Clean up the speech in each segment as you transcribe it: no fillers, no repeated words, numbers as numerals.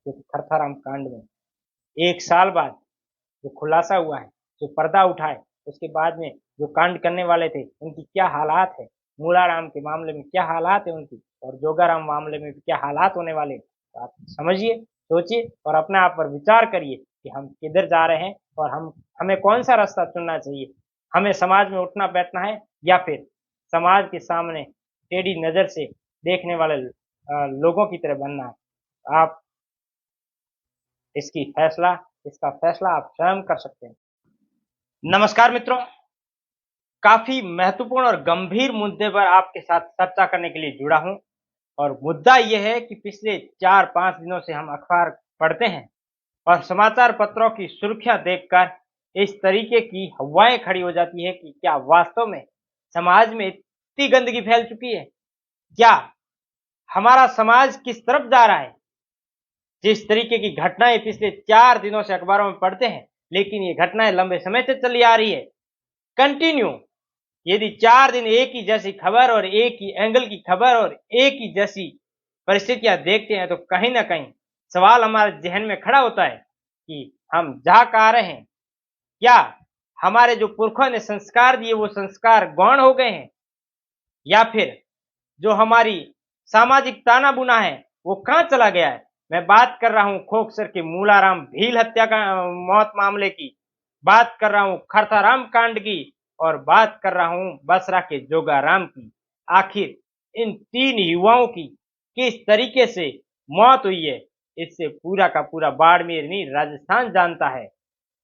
क्योंकि खरथाराम कांड में 1 साल बाद जो खुलासा हुआ है, जो पर्दा उठा है, उसके बाद में जो कांड करने वाले थे उनकी क्या हालात है, मूलाराम के मामले में क्या हालात है उनकी, और जोगाराम मामले में भी क्या हालात होने वाले हैं। तो आप समझिए, सोचिए और अपने आप पर विचार करिए कि हम किधर जा रहे हैं और हमें कौन सा रास्ता चुनना चाहिए। हमें समाज में उठना बैठना है या फिर समाज के सामने टेढ़ी नजर से देखने वाले लोगों की तरह बनना है। आप इसका फैसला आप स्वयं कर सकते हैं। नमस्कार मित्रों, काफी महत्वपूर्ण और गंभीर मुद्दे पर आपके साथ चर्चा करने के लिए जुड़ा हूं। और मुद्दा यह है कि पिछले 4-5 दिनों से हम अखबार पढ़ते हैं और समाचार पत्रों की सुर्खियां देखकर इस तरीके की हवाएं खड़ी हो जाती है कि क्या वास्तव में समाज में इतनी गंदगी फैल चुकी है? क्या हमारा समाज किस तरफ जा रहा है? जिस तरीके की घटनाएं पिछले 4 दिनों से अखबारों में पढ़ते हैं, लेकिन ये घटनाएं लंबे समय से चली आ रही है, कंटिन्यू। यदि 4 दिन एक ही जैसी खबर और एक ही एंगल की खबर और एक ही जैसी परिस्थितियां देखते हैं, तो कहीं ना कहीं सवाल हमारे जहन में खड़ा होता है कि हम जा कहाँ रहे हैं। क्या हमारे जो पुरखों ने संस्कार दिए वो संस्कार गौण हो गए हैं, या फिर जो हमारी सामाजिक ताना बुना है वो कहाँ चला गया है? मैं बात कर रहा हूं खोखसर के मूलाराम भील हत्या का मौत मामले की, बात कर रहा हूं खरथाराम कांड की, और बात कर रहा हूं बसरा के जोगाराम की। आखिर इन 3 युवाओं की किस तरीके से मौत हुई है, इससे पूरा का पूरा बाड़मेर नहीं राजस्थान जानता है,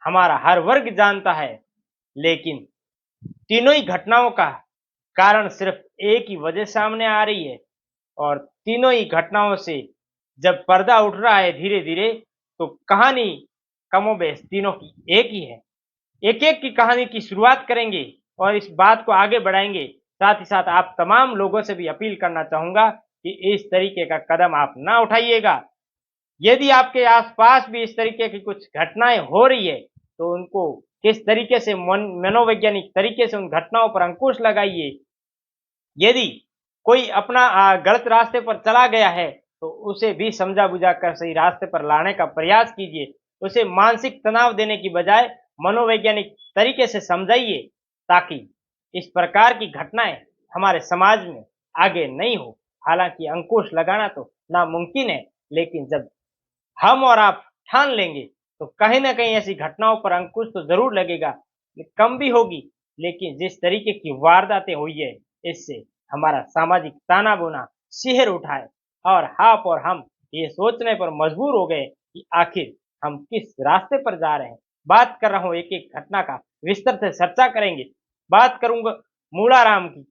हमारा हर वर्ग जानता है। लेकिन तीनों ही घटनाओं का कारण सिर्फ एक ही वजह सामने आ रही है, और तीनों ही घटनाओं से जब पर्दा उठ रहा है धीरे धीरे, तो कहानी कमोबेश तीनों की एक ही है। एक एक की कहानी की शुरुआत करेंगे और इस बात को आगे बढ़ाएंगे। साथ ही साथ आप तमाम लोगों से भी अपील करना चाहूंगा कि इस तरीके का कदम आप ना उठाइएगा। यदि आपके आसपास भी इस तरीके की कुछ घटनाएं हो रही है, तो उनको किस तरीके से मनोवैज्ञानिक तरीके से उन घटनाओं पर अंकुश लगाइए। यदि कोई अपना गलत रास्ते पर चला गया है, तो उसे भी समझा बुझा कर सही रास्ते पर लाने का प्रयास कीजिए। उसे मानसिक तनाव देने की बजाय मनोवैज्ञानिक तरीके से समझाइए, ताकि इस प्रकार की घटनाएं हमारे समाज में आगे नहीं हो। हालांकि अंकुश लगाना तो नामुमकिन है, लेकिन जब हम और आप ठान लेंगे, तो कहीं ना कहीं ऐसी घटनाओं पर अंकुश तो जरूर लगेगा, कम भी होगी। लेकिन जिस तरीके की वारदातें हुई है, इससे हमारा सामाजिक ताना बोना शिहर उठाए, और आप और हम ये सोचने पर मजबूर हो गए कि आखिर हम किस रास्ते पर जा रहे हैं। बात कर रहा हूं, एक एक घटना का विस्तार से चर्चा करेंगे। बात करूंगा मूलाराम की।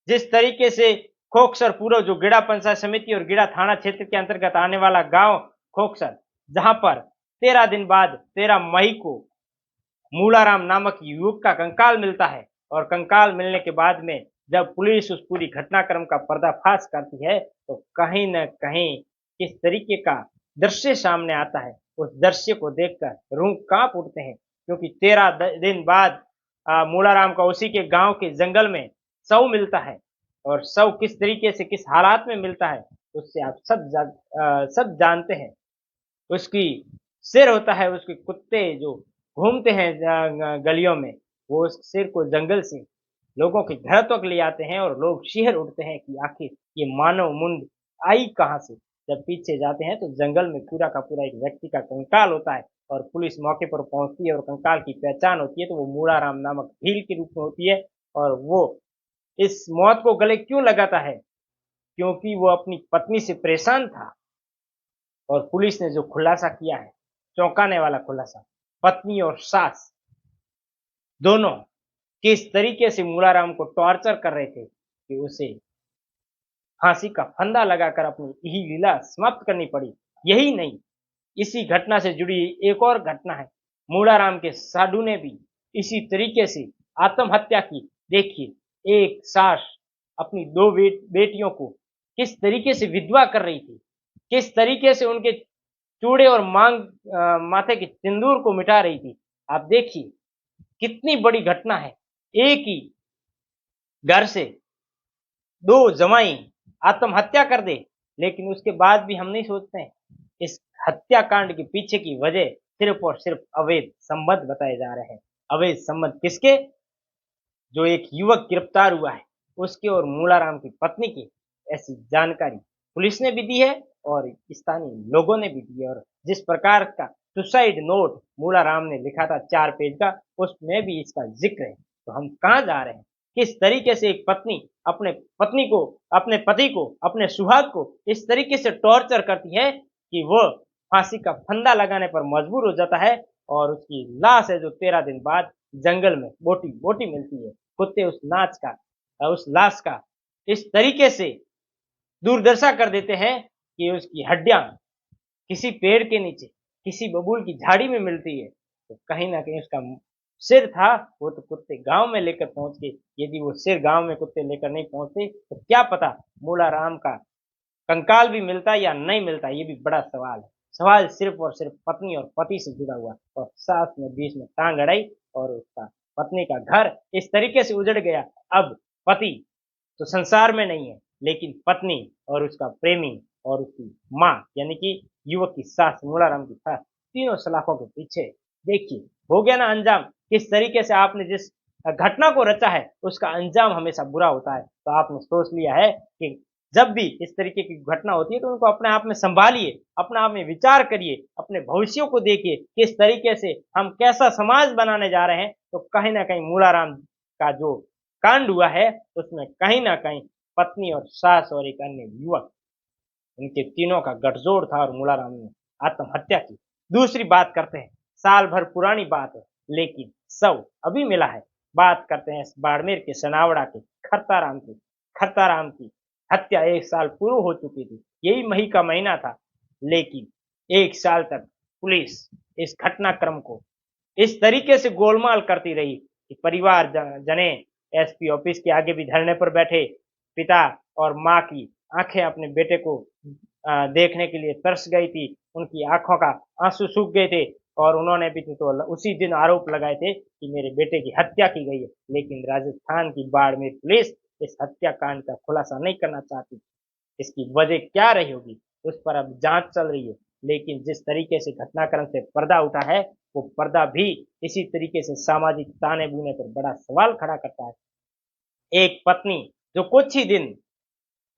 जिस तरीके से खोखसर पूरा जो गिड़ा पंचायत समिति और गिड़ा थाना क्षेत्र के अंतर्गत आने वाला गांव खोखसर, जहां पर 13 दिन बाद 13 मई को मूलाराम नामक युवक का कंकाल मिलता है, और कंकाल मिलने के बाद में जब पुलिस उस पूरी घटनाक्रम का पर्दाफाश करती है, तो कहीं न कहीं किस तरीके का दृश्य सामने आता है, उस दृश्य को देखकर रूह कांप उठते हैं। क्योंकि 13 दिन बाद मूलाराम का उसी के गांव के जंगल में शव मिलता है, और शव किस तरीके से किस हालात में मिलता है उससे आप सब जानते हैं। उसकी सिर होता है, उसके कुत्ते जो घूमते हैं गलियों में, वो उस सिर को जंगल से लोगों के घर तक ले आते हैं, और लोग शिहर उठते हैं कि आखिर ये मानव मुंड आई कहाँ से। जब पीछे जाते हैं तो जंगल में पूरा का पूरा एक व्यक्ति का कंकाल होता है, और पुलिस मौके पर पहुंचती है और कंकाल की पहचान होती है, तो वो मूलाराम नामक भील के रूप में होती है। और वो इस मौत को गले क्यों लगाता है? क्योंकि वो अपनी पत्नी से परेशान था, और पुलिस ने जो खुलासा किया है, चौंकाने वाला खुलासा, पत्नी और सास दोनों किस तरीके से मूलाराम को टॉर्चर कर रहे थे कि उसे फांसी का फंदा लगाकर अपनी यही लीला समाप्त करनी पड़ी। यही नहीं, इसी घटना से जुड़ी एक और घटना है। मूलाराम के साधु ने भी इसी तरीके से आत्महत्या की। देखिए, एक सास अपनी दो बेटियों को किस तरीके से विधवा कर रही थी, किस तरीके से उनके चूड़े और माथे के सिंदूर को मिटा रही थी। आप देखिए कितनी बड़ी घटना है। एक ही घर से दो जमाई आत्महत्या कर दे, लेकिन उसके बाद भी हम नहीं सोचते हैं इस हत्याकांड के पीछे की वजह सिर्फ और सिर्फ अवैध संबंध बताए जा रहे हैं। अवैध संबंध किसके? जो एक युवक गिरफ्तार हुआ है उसके और मूलाराम की पत्नी की, ऐसी जानकारी पुलिस ने भी दी है और स्थानीय लोगों ने भी दी है। और जिस प्रकार का सुसाइड नोट मूलाराम ने लिखा था 4 पेज का, उसमें भी इसका जिक्र है। तो हम कहाँ जा रहे हैं? किस तरीके से एक पत्नी अपने पत्नी को, अपने पति को, अपने सुहाग को इस तरीके से टॉर्चर करती है कि वो फांसी का फंदा लगाने पर मजबूर हो जाता है और उसकी लाश है जो 13 दिन बाद जंगल में बोटी बोटी मिलती है। कुत्ते उस लाश का इस तरीके से दुर्दशा कर देते हैं कि उसकी हड्डियां किसी पेड़ के नीचे, किसी बबूल की झाड़ी में मिलती है। तो कहीं ना कहीं उसका सिर था, वो तो कुत्ते गांव में लेकर पहुंच गए। यदि वो सिर गांव में कुत्ते लेकर नहीं पहुंचते तो क्या पता मूलाराम का कंकाल भी मिलता या नहीं मिलता, ये भी बड़ा सवाल है। सवाल सिर्फ और सिर्फ पत्नी और पति से जुड़ा हुआ और सास ने बीच में टांग अड़ाई और उसका पत्नी का घर इस तरीके से उजड़ गया। अब पति तो संसार में नहीं है, लेकिन पत्नी और उसका प्रेमी और उसकी माँ यानी कि युवक की सास, मूलाराम की सास, तीनों सलाखों के पीछे। देखिए हो गया ना अंजाम। किस तरीके से आपने जिस घटना को रचा है उसका अंजाम हमेशा बुरा होता है। तो आपने सोच लिया है कि जब भी इस तरीके की घटना होती है तो उनको अपने आप में संभालिए, अपने आप में विचार करिए, अपने भविष्य को देखिए, किस तरीके से हम कैसा समाज बनाने जा रहे हैं। तो कहीं ना कहीं मूलाराम का जो कांड हुआ है उसमें कहीं ना कहीं पत्नी और सास और एक अन्य युवक, इनके तीनों का गठजोड़ था और मूलाराम ने आत्महत्या की। दूसरी बात करते हैं, साल भर पुरानी बात है लेकिन शव अभी मिला है। बात करते हैं बाड़मेर के सनावड़ा के खरताराम की। खरताराम की हत्या 1 साल पूर्व हो चुकी थी, यही मई का महीना था। लेकिन 1 साल तक पुलिस इस घटनाक्रम को इस तरीके से गोलमाल करती रही कि परिवार जने एसपी ऑफिस के आगे भी धरने पर बैठे। पिता और माँ की आंखें अपने बेटे को देखने के लिए तरस गई थी, उनकी आंखों का आंसू सूख गए थे और उन्होंने भी तो उसी दिन आरोप लगाए थे कि मेरे बेटे की हत्या की गई है। लेकिन राजस्थान की बाड़मेर पुलिस इस हत्याकांड का खुलासा नहीं करना चाहती। इसकी वजह क्या रही होगी उस पर अब जांच चल रही है। लेकिन जिस तरीके से घटनाक्रम से पर्दा उठा है वो पर्दा भी इसी तरीके से सामाजिक ताने बुने पर बड़ा सवाल खड़ा करता है। एक पत्नी जो कुछ ही दिन,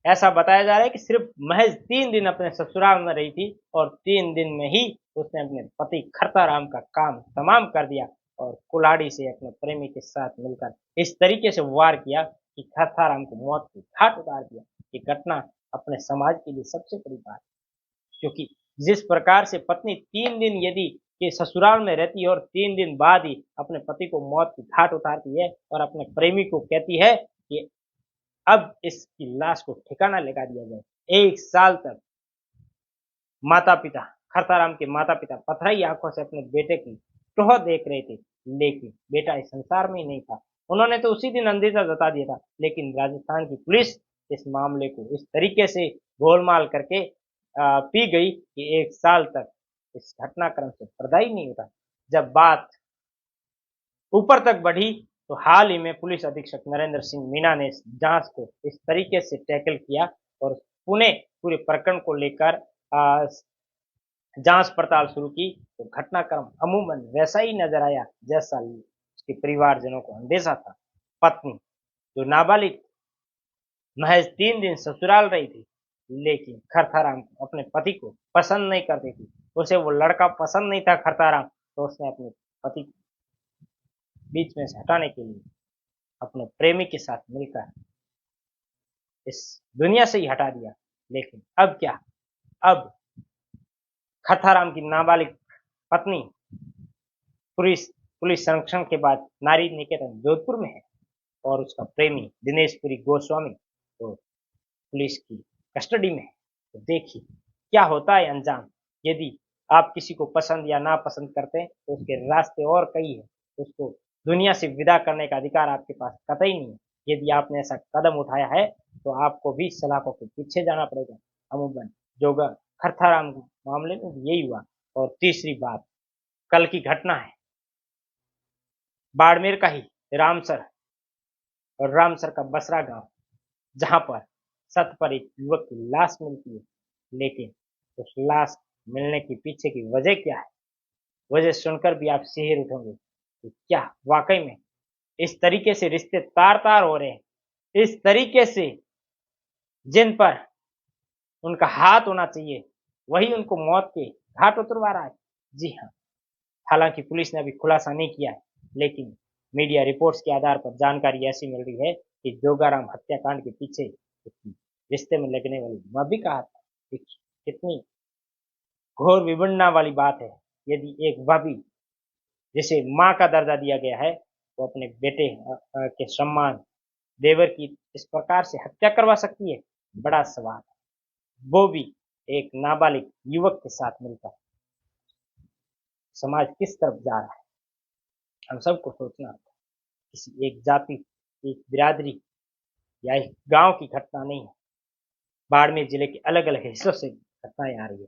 ऐसा बताया जा रहा है कि सिर्फ महज 3 दिन अपने ससुराल में रही थी और 3 दिन में ही उसने अपने पति खरताराम का काम तमाम कर दिया और कुल्हाड़ी से अपने प्रेमी के साथ मिलकर इस तरीके से वार किया कि खरताराम को मौत की घाट उतार दिया। ये घटना अपने समाज के लिए सबसे बड़ी बात है, क्योंकि जिस प्रकार से पत्नी 3 दिन यदि के ससुराल में रहती है और 3 दिन बाद ही अपने पति को मौत की घाट उतारती है और अपने प्रेमी को कहती है कि अब इसकी लाश को ठिकाना लगा दिया जाए। 1 साल तक माता पिता, खरताराम के माता पिता पथराई आंखों से अपने बेटे की टोह देख रहे थे, लेकिन बेटा इस संसार में ही नहीं था। उन्होंने तो उसी दिन अंदेशा जता दिया था, लेकिन राजस्थान की पुलिस इस मामले को इस तरीके से गोलमाल करके पी गई कि 1 साल तक इस घटनाक्रम से पर्दा ही नहीं उठा। जब बात ऊपर तक बढ़ी तो हाल ही में पुलिस अधीक्षक नरेंद्र सिंह मीना ने इस जांच को इस तरीके से टैकल किया और पुणे पूरे प्रकरण को लेकर जांच पड़ताल शुरू की। तो घटनाक्रम अमूमन वैसा ही नजर आया जैसा उसके परिवारजनों को अंदेशा था। पत्नी जो नाबालिग महज 3 दिन ससुराल रही थी, लेकिन खरथाराम अपने पति को पसंद नहीं करती थी, उसे वो लड़का पसंद नहीं था खरताराम। तो उसने अपने पति को बीच में से हटाने के लिए अपने प्रेमी के साथ मिलकर इस दुनिया से ही हटा दिया। लेकिन अब क्या, अब खरथाराम की नाबालिग पत्नी पुलिस पुलिस संरक्षण के बाद नारी निकेतन जोधपुर में है और उसका प्रेमी दिनेश पुरी गोस्वामी तो पुलिस की कस्टडी में है। तो देखिए क्या होता है अंजाम। यदि आप किसी को पसंद या नापसंद करते हैं तो उसके रास्ते और कई है, उसको दुनिया से विदा करने का अधिकार आपके पास कतई नहीं है। यदि आपने ऐसा कदम उठाया है तो आपको भी सलाखों के पीछे जाना पड़ेगा। अमूमन जो खरथाराम मामले में यही हुआ। और तीसरी बात, कल की घटना है बाड़मेर का ही रामसर और रामसर का बसरा गांव, जहां पर सत पर एक युवक की लाश मिलती है, लेकिन उस लाश मिलने की पीछे की वजह क्या है, वजह सुनकर भी आप सिहर उठोगे कि क्या वाकई में इस तरीके से रिश्ते तार तार हो रहे हैं, इस तरीके से जिन पर उनका हाथ होना चाहिए वही उनको मौत के घाट उतरवा रहा है। जी हाँ, हालांकि पुलिस ने अभी खुलासा नहीं किया है, लेकिन मीडिया रिपोर्ट्स के आधार पर जानकारी ऐसी मिल रही है कि जोगाराम हत्याकांड के पीछे रिश्ते में लगने वाली नबी का हाथ है। कितनी घोर विडंबना वाली बात है, यदि एक भाभी जिसे माँ का दर्जा दिया गया है वो अपने बेटे के सम्मान देवर की इस प्रकार से हत्या करवा सकती है, बड़ा सवाल है। वो भी एक नाबालिग युवक के साथ मिलकर। समाज किस तरफ जा रहा है, हम सबको सोचना होगा। किसी एक जाति, एक बिरादरी या एक गांव की घटना नहीं है। बाड़मेर जिले के अलग अलग हिस्सों से घटनाएं आ रही है।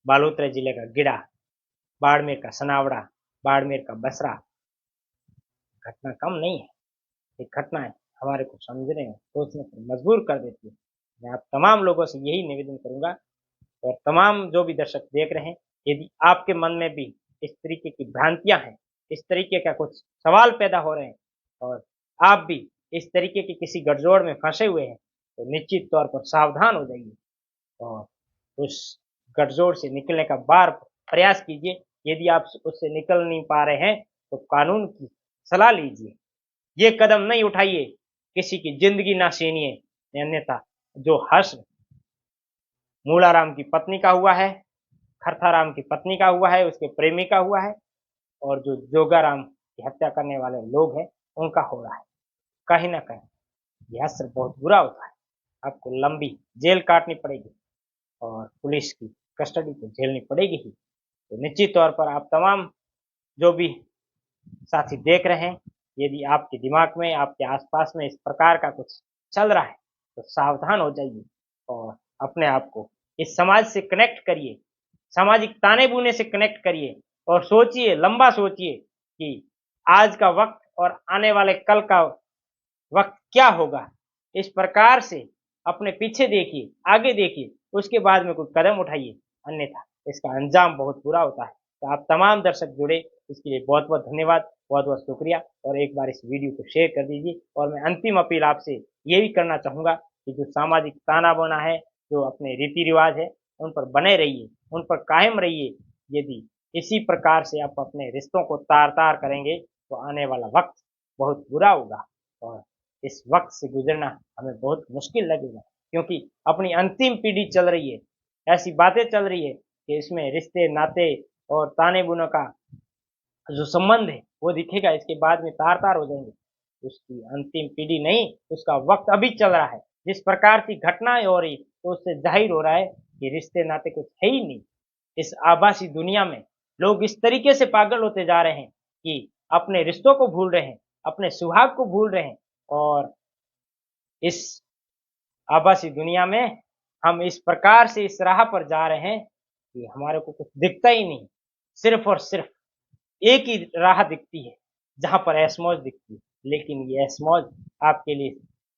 बालोतरा जिले का गिड़ा, बाड़मेर का सनावड़ा, बाड़मेर का बसरा, घटना कम नहीं है। ये घटनाएं हमारे को समझने और सोचने पर मजबूर कर देती है। मैं आप तमाम लोगों से यही निवेदन करूंगा, और तमाम जो भी दर्शक देख रहे हैं, यदि आपके मन में भी इस तरीके की भ्रांतियां हैं, इस तरीके का कुछ सवाल पैदा हो रहे हैं, और आप भी इस तरीके की किसी गठजोड़ में फंसे हुए हैं, तो निश्चित तौर पर सावधान हो जाइए और उस गठजोड़ से निकलने का बार प्रयास कीजिए। यदि आप उससे निकल नहीं पा रहे हैं तो कानून की सलाह लीजिए। ये कदम नहीं उठाइए, किसी की जिंदगी ना छीनिए। अन्यथा जो हर्ष मूलाराम की पत्नी का हुआ है, खरथाराम की पत्नी का हुआ है, उसके प्रेमी का हुआ है, और जो जोगाराम की हत्या करने वाले लोग हैं उनका हो रहा है, कहीं ना कहीं यह असर बहुत बुरा होता है। आपको लंबी जेल काटनी पड़ेगी और पुलिस की कस्टडी तो झेलनी पड़ेगी ही। तो निश्चित तौर पर आप तमाम जो भी साथी देख रहे हैं, यदि आपके दिमाग में, आपके आसपास में इस प्रकार का कुछ चल रहा है तो सावधान हो जाइए और अपने आप को इस समाज से कनेक्ट करिए, सामाजिक ताने बुने से कनेक्ट करिए और सोचिए, लंबा सोचिए कि आज का वक्त और आने वाले कल का वक्त क्या होगा। इस प्रकार से अपने पीछे देखिए, आगे देखिए, उसके बाद में कोई कदम उठाइए, अन्यथा इसका अंजाम बहुत बुरा होता है। तो आप तमाम दर्शक जुड़े, इसके लिए बहुत बहुत धन्यवाद, बहुत बहुत शुक्रिया। और एक बार इस वीडियो को शेयर कर दीजिए। और मैं अंतिम अपील आपसे ये भी करना चाहूँगा कि जो सामाजिक ताना बाना है, जो अपने रीति रिवाज है, उन पर बने रहिए, उन पर कायम रहिए। यदि इसी प्रकार से आप अपने रिश्तों को तार तार करेंगे तो आने वाला वक्त बहुत बुरा होगा और इस वक्त से गुजरना हमें बहुत मुश्किल लगेगा, क्योंकि अपनी अंतिम पीढ़ी चल रही है, ऐसी बातें चल रही है कि इसमें रिश्ते नाते और ताने बुनों का जो संबंध है वो दिखेगा, इसके बाद में तार तार हो जाएंगे। उसकी अंतिम पीढ़ी नहीं, उसका वक्त अभी चल रहा है। जिस प्रकार की घटनाएं हो रही तो उससे जाहिर हो रहा है कि रिश्ते नाते कुछ है ही नहीं। इस आभासी दुनिया में लोग इस तरीके से पागल होते जा रहे हैं कि अपने रिश्तों को भूल रहे हैं, अपने सुहाग को भूल रहे हैं, और इस आभासी दुनिया में हम इस प्रकार से इस राह पर जा रहे हैं कि हमारे को कुछ दिखता ही नहीं। सिर्फ और सिर्फ एक ही राह दिखती है जहां पर ऐशमौज दिखती है, लेकिन ये ऐशमौज आपके लिए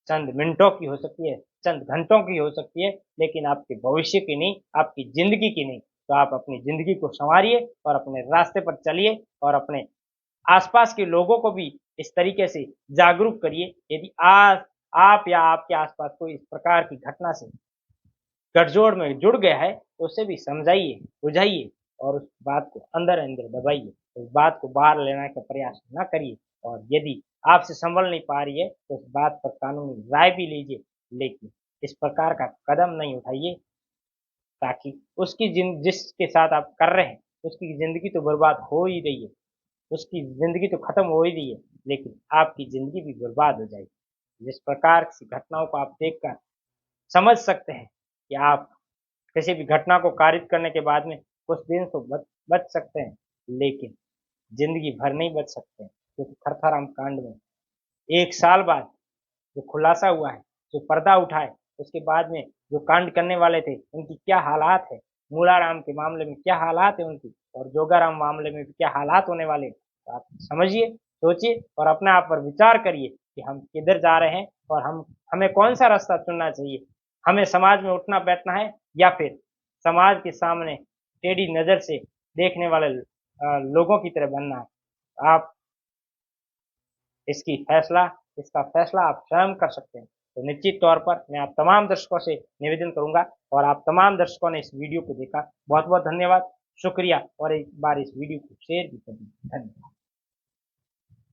चंद मिनटों की हो सकती है, चंद घंटों की हो सकती है, लेकिन आपके भविष्य की नहीं, आपकी जिंदगी की नहीं। तो आप अपनी जिंदगी को संवारिए और अपने रास्ते पर चलिए और अपने आसपास के लोगों को भी इस तरीके से जागरूक करिए। यदि आज आप या आपके आसपास कोई इस प्रकार की घटना से गठजोड़ में जुड़ गया है तो उसे भी समझाइए, बुझाइए और उस बात को अंदर अंदर दबाइए। उस बात को बाहर लेने का प्रयास ना करिए, और यदि आपसे संभल नहीं पा रही है तो उस बात पर कानूनी राय भी लीजिए, लेकिन इस प्रकार का कदम नहीं उठाइए ताकि उसकी जिसके साथ आप कर रहे हैं उसकी जिंदगी तो बर्बाद हो ही रही है, उसकी ज़िंदगी तो खत्म हो ही रही है, लेकिन आपकी ज़िंदगी भी बर्बाद हो जाएगी। जिस प्रकार की घटनाओं को आप देखकर समझ सकते हैं कि आप किसी भी घटना को कारित करने के बाद में कुछ दिन तो बच सकते हैं, लेकिन ज़िंदगी भर नहीं बच सकते हैं, क्योंकि खरथाराम कांड में 1 साल बाद जो खुलासा हुआ है, जो पर्दा उठा है, उसके बाद में जो कांड करने वाले थे उनकी क्या हालात है, मूलाराम के मामले में क्या हालात है उनकी, और जोगाराम मामले में भी क्या हालात होने वाले हैं। तो आप समझिए, सोचिए और अपने आप पर विचार करिए कि हम किधर जा रहे हैं और हमें कौन सा रास्ता चुनना चाहिए। हमें समाज में उठना बैठना है या फिर समाज के सामने टेढ़ी नजर से देखने वाले लोगों की तरह बनना है। आप इसका फैसला आप स्वयं कर सकते हैं। तो निश्चित तौर पर मैं आप तमाम दर्शकों से निवेदन करूंगा, और आप तमाम दर्शकों ने इस वीडियो को देखा, बहुत बहुत धन्यवाद, शुक्रिया, और एक बार इस वीडियो को शेयर भी कर दीजिए। धन्यवाद।